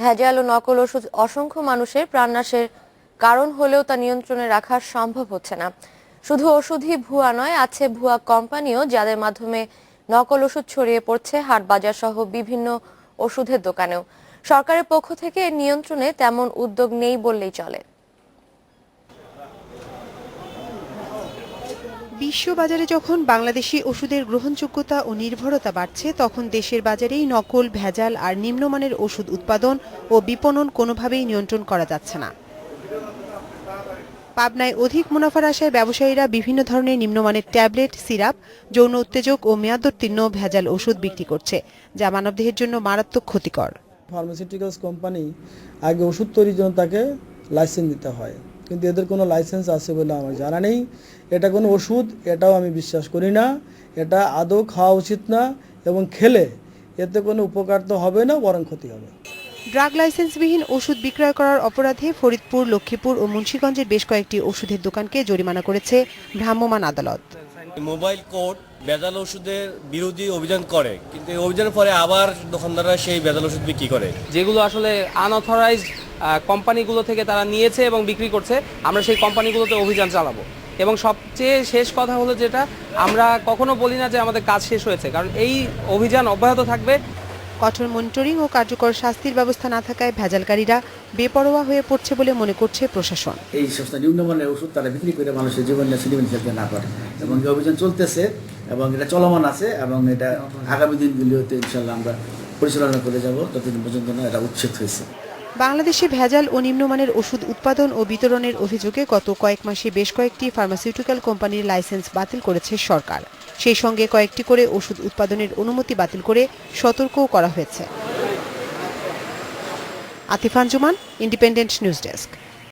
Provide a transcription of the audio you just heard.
ভেজাল ও নকল ওষুধ অসংখ্য মানুষের প্রাণনাশের কারণ হলেও তা নিয়ন্ত্রণে রাখা সম্ভব হচ্ছে না। শুধু ওষুধই ভুয়া নয়, আছে ভুয়া কোম্পানিও যাদের মাধ্যমে নকল ওষুধ ছড়িয়ে পড়ছে হাট বাজার সহ বিভিন্ন ওষুধের দোকানেও। সরকারের পক্ষ থেকে এর নিয়ন্ত্রণে তেমন উদ্যোগ নেই বললেই চলে। বিশ্ববাজারে যখন বাংলাদেশি ওষুধের গ্রহণযোগ্যতা ও নির্ভরতা বাড়ছে, তখন দেশের বাজারেই নকল, ভেজাল আর নিম্নমানের ওষুধ উৎপাদন ও বিপণন কোনোভাবেই নিয়ন্ত্রণ করা যাচ্ছে না। পাবনায় অধিক মুনাফার আশায় ব্যবসায়ীরা বিভিন্ন ধরনের নিম্নমানের ট্যাবলেট, সিরাপ, যৌন উত্তেজক ও মেয়াদোত্তীর্ণ ভেজাল ওষুধ বিক্রি করছে, যা মানবদেহের জন্য মারাত্মক ক্ষতিকর। ফার্মাসিউটিক্যালস কোম্পানি আগে ওষুধ তৈরির জন্য তাকে লাইসেন্স দিতে হয়, কিন্তু এদের কোনো লাইসেন্স আছে বলে আমার জানা নেই। এটা কোনো ওষুধ, এটাও আমি বিশ্বাস করি না। এটা আদৌ খাওয়া উচিত না, এবং খেলে এতে কোনো উপকার তো হবে না, বরং ক্ষতি হবে। ড্রাগ লাইসেন্সবিহীন ওষুধ বিক্রয় করার অপরাধে ফরিদপুর, লক্ষ্মীপুর ও মুন্সিগঞ্জের বেশ কয়েকটি ওষুধের দোকানকে জরিমানা করেছে ভ্রাম্যমাণ আদালত। মোবাইল কোর্ট ভেজাল ওষুধের বিরোধী অভিযান করে, কিন্তু এই অভিযানের পরে আবার দোকানদাররা সেই ভেজাল ওষুধ বিক্রি করে, যেগুলো আসলে আনঅথরাইজড কোম্পানিগুলো থেকে তারা নিয়েছে এবং বিক্রি করছে। আমরা সেই কোম্পানিগুলোতে অভিযান চালাবো, এবং সবচেয়ে শেষ কথা হলো যেটা, আমরা কখনো বলি না যে আমাদের কাজ শেষ হয়েছে, কারণ এই অভিযান অব্যাহত থাকবে। কঠোর মনিটরিং ও কার্যকর শাস্তির ব্যবস্থা না থাকায় ভেজালকারীরা বেপরোয়া হয়ে পড়ছে বলে মনে করছে প্রশাসন। এই সমস্ত নিম্নমানের ওষুধ তারা বিক্রি করে মানুষের জীবন নিয়ে খেলতে না পারে, এবং এই অভিযান চলতেছে এবং এটা চলমান আছে, এবং এটা আগামী দিনগুলিতে ইনশাল্লাহ আমরা পরিচালনা করে যাব, যতদিন পর্যন্ত না এটা উচ্ছেদ হয়েছে। বাংলাদেশে ভেজাল ও নিম্নমানের ওষুধ উৎপাদন ও বিতরণের অভিযোগে গত কয়েক মাসে বেশ কয়েকটি ফার্মাসিউটিক্যাল কোম্পানির লাইসেন্স বাতিল করেছে সরকার। সেই সঙ্গে কয়েকটি করে ওষুধ উৎপাদনের অনুমতি বাতিল করে সতর্কও করা হয়েছে। Atif Anjuman, independent news desk.